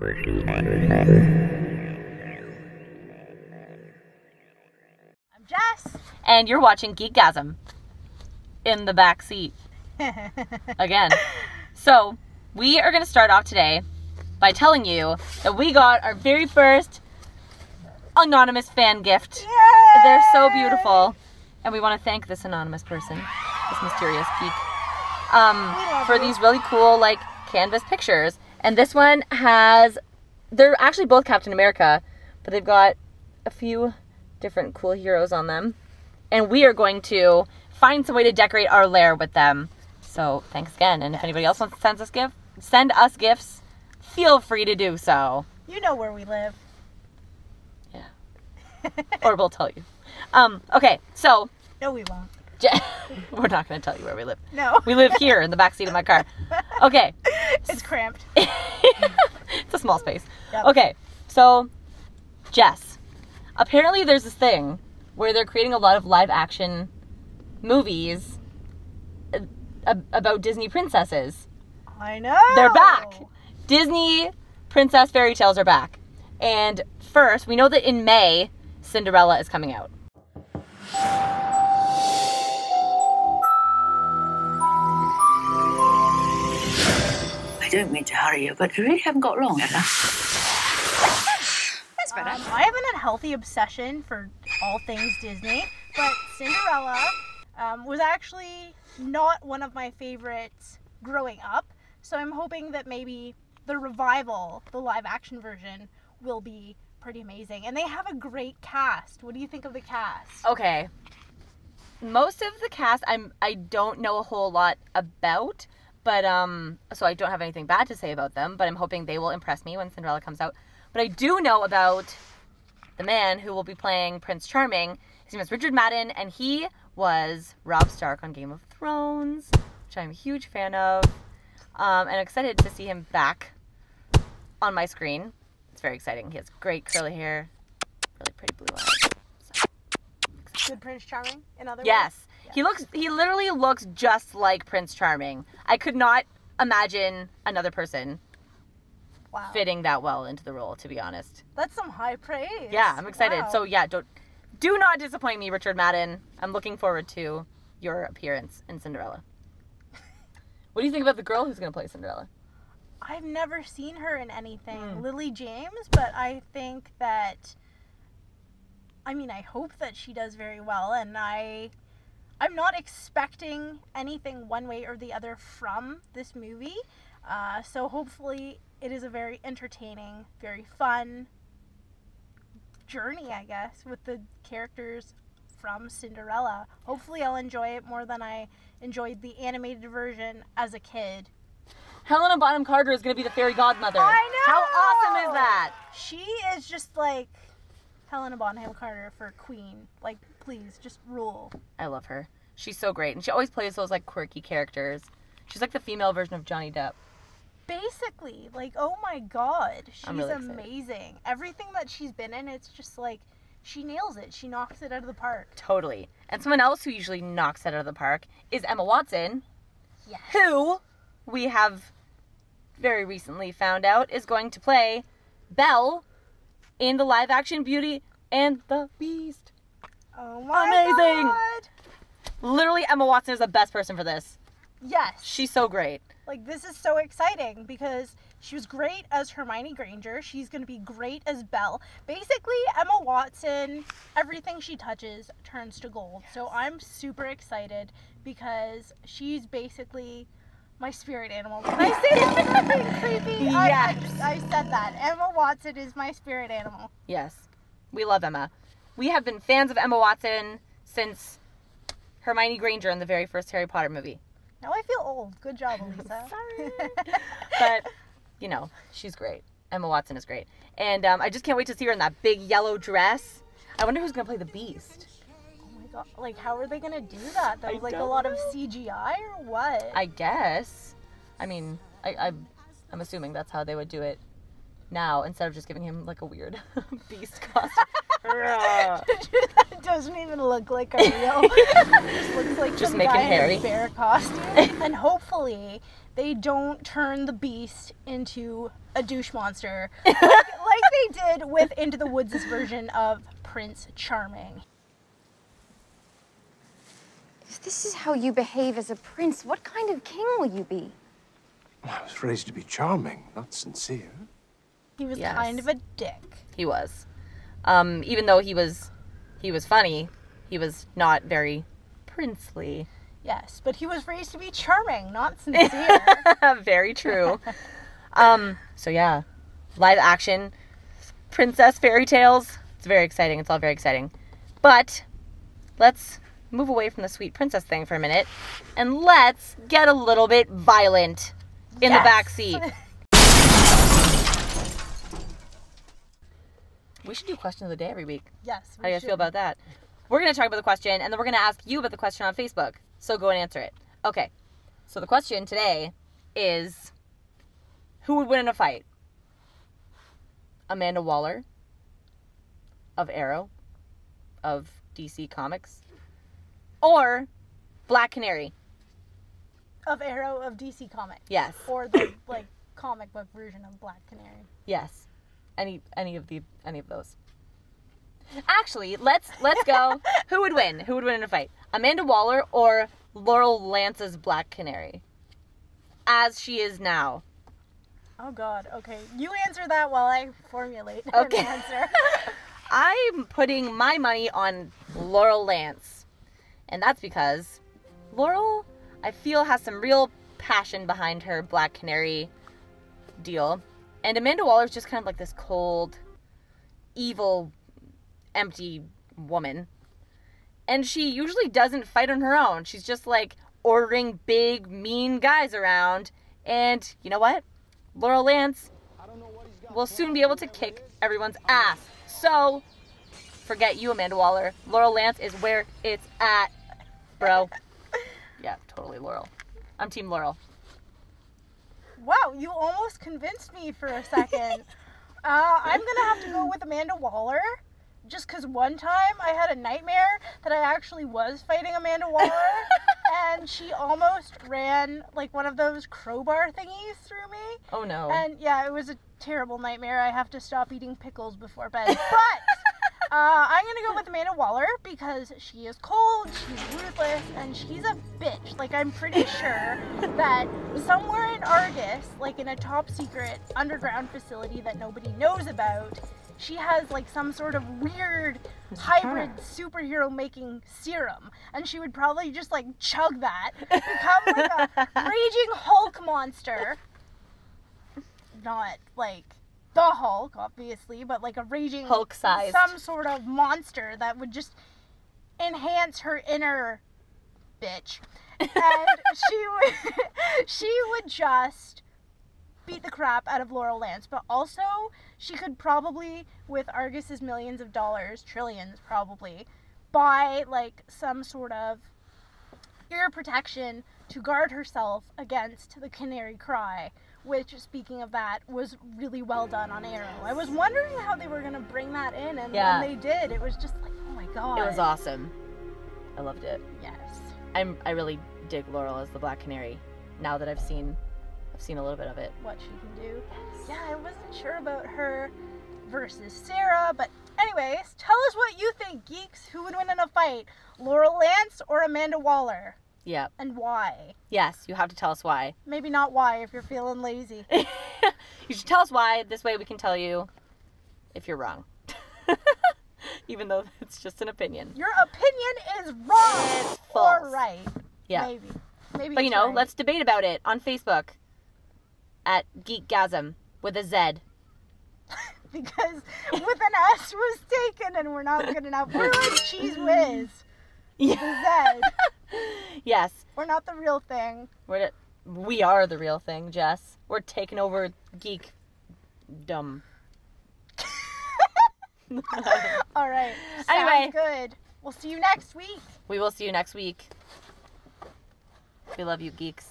I'm Jess. And you're watching Geekgazm in the back seat. Again. So, we are going to start off today by telling you that we got our very first anonymous fan gift. Yay! They're so beautiful. And we want to thank this anonymous person, this mysterious geek, for these really cool, like, canvas pictures. And this one has, they're actually both Captain America, but they've got a few different cool heroes on them. And we are going to find some way to decorate our lair with them. So, thanks again. And if anybody else wants to send us gifts, feel free to do so. You know where we live. Yeah. Or we'll tell you. Okay, so. No, we won't. We're not going to tell you where we live. No. We live here in the backseat of my car. Okay. It's cramped. It's a small space. Yep. Okay, so, Jess. Apparently there's this thing where they're creating a lot of live action movies about Disney princesses. I know. They're back. Disney princess fairy tales are back. And first, we know that in May, Cinderella is coming out. I don't mean to hurry you, but you really haven't got long, Ella. That's better. I have an unhealthy obsession for all things Disney, but Cinderella was actually not one of my favorites growing up. So I'm hoping that maybe the revival, the live action version, will be pretty amazing. And they have a great cast. What do you think of the cast? Okay. Most of the cast I don't know a whole lot about, but so I don't have anything bad to say about them, but I'm hoping they will impress me when Cinderella comes out. But I do know about the man who will be playing Prince Charming. His name is Richard Madden, and he was Robb Stark on Game of Thrones, which I'm a huge fan of. And excited to see him back on my screen. It's very exciting. He has great curly hair, really pretty blue eyes. So. Good Prince Charming, in other words? Yes. He literally looks just like Prince Charming. I could not imagine another person fitting that well into the role, to be honest. That's some high praise. Yeah, I'm excited. Wow. So yeah, do not disappoint me, Richard Madden. I'm looking forward to your appearance in Cinderella. What do you think about the girl who's going to play Cinderella? I've never seen her in anything. Lily James, but I think that, I hope that she does very well, and I'm not expecting anything one way or the other from this movie, so hopefully it is a very entertaining, very fun journey, I guess, with the characters from Cinderella. Hopefully I'll enjoy it more than I enjoyed the animated version as a kid. Helena Bonham Carter is going to be the fairy godmother. I know! How awesome is that? She is just like Helena Bonham Carter for Queen. Like, please, just rule. I love her. She's so great. And she always plays those, like, quirky characters. She's like the female version of Johnny Depp. Basically. Like, oh my god. She's really amazing. Everything that she's been in, it's just like, she nails it. She knocks it out of the park. Totally. And someone else who usually knocks it out of the park is Emma Watson. Yes. Who we have very recently found out is going to play Belle in the live-action Beauty and the Beast. Oh my Amazing. god. Literally, Emma Watson is the best person for this. Yes. She's so great. Like, this is so exciting because she was great as Hermione Granger. She's going to be great as Belle. Basically, Emma Watson, everything she touches turns to gold. Yes. So I'm super excited because she's basically my spirit animal. Can I say that without being creepy? Yes. I said that. Emma Watson is my spirit animal. Yes. We love Emma. We have been fans of Emma Watson since Hermione Granger in the very first Harry Potter movie. Now I feel old. Good job, Elisa. Sorry. But, you know, she's great. Emma Watson is great. And I just can't wait to see her in that big yellow dress. I wonder who's going to play the Beast. Oh my god. Like, how are they going to do that, though? Like, a lot of CGI or what? I guess. I mean, I'm assuming that's how they would do it now, instead of just giving him, like, a weird beast costume. doesn't even look like a real. Just looks like Just some making guy hairy. in a bear costume. And hopefully they don't turn the beast into a douche monster like they did with Into the Woods' version of Prince Charming. If this is how you behave as a prince, what kind of king will you be? I was raised to be charming, not sincere. He was Yes. kind of a dick. He was. Even though he was funny, he was not very princely. Yes, but he was raised to be charming, not sincere. Very true. So yeah, live action princess fairy tales. It's very exciting. It's all very exciting. But let's move away from the sweet princess thing for a minute and let's get a little bit violent in the back seat. We should do question of the day every week. Yes. How do you guys feel about that? We're going to talk about the question, and then we're going to ask you about the question on Facebook. So go and answer it. Okay. So the question today is, who would win in a fight? Amanda Waller of Arrow, of DC Comics, or Black Canary? Of Arrow of DC Comics. Yes. Or the comic book version of Black Canary. Yes. Any of those. Actually, let's go. Who would win? Who would win in a fight? Amanda Waller or Laurel Lance's Black Canary? As she is now. Oh God. Okay, you answer that while I formulate an Okay. answer. I'm putting my money on Laurel Lance. And that's because Laurel, I feel, has some real passion behind her Black Canary deal. And Amanda Waller's just kind of like this cold, evil, empty woman. And she usually doesn't fight on her own. She's just like ordering big, mean guys around. And you know what? Laurel Lance will soon be able to kick everyone's ass. So, forget you, Amanda Waller. Laurel Lance is where it's at, bro. Yeah, totally Laurel. I'm Team Laurel. Wow, you almost convinced me for a second. I'm gonna have to go with Amanda Waller. Just because one time I had a nightmare that I actually was fighting Amanda Waller, and she almost ran like one of those crowbar thingies through me. Oh no. And yeah, it was a terrible nightmare. I have to stop eating pickles before bed. But I'm gonna go with Amanda Waller because she is cold, she's ruthless, and she's a bitch. Like, I'm pretty sure that somewhere in Argus, like in a top secret underground facility that nobody knows about, she has like some sort of weird hybrid superhero making serum, and she would probably just like chug that, become like a raging Hulk monster. Not like the Hulk, obviously, but like a raging Hulk-sized. some sort of monster that would just enhance her inner bitch, and she would just beat the crap out of Laurel Lance. But also, she could probably, with Argus's millions of dollars, trillions probably, buy like some sort of ear protection to guard herself against the canary cry, which, speaking of that, was really well done on Arrow. I was wondering how they were going to bring that in, and Yeah. when they did, it was just like, oh my God. It was awesome. I loved it. Yes. I really dig Laurel as the Black Canary now that I've seen a little bit of it. What she can do. Yeah, I wasn't sure about her versus Sarah, but anyways, tell us what you think, geeks. Who would win in a fight? Laurel Lance or Amanda Waller? Yeah. And why? Yes, you have to tell us why. Maybe not why if you're feeling lazy. You should tell us why. This way we can tell you if you're wrong. Even though it's just an opinion. Your opinion is wrong. It's false. Or right. Yeah. Maybe. But you it's know, right. let's debate about it on Facebook at Geekgazm with a Z. Because with an S was taken and we're not good enough. We're like Cheese Whiz. Yeah. The Z. Yes. We're not the real thing. We are the real thing, Jess. We're taking over geekdom. All right. Anyway. Sounds good. We'll see you next week. We will see you next week. We love you, geeks.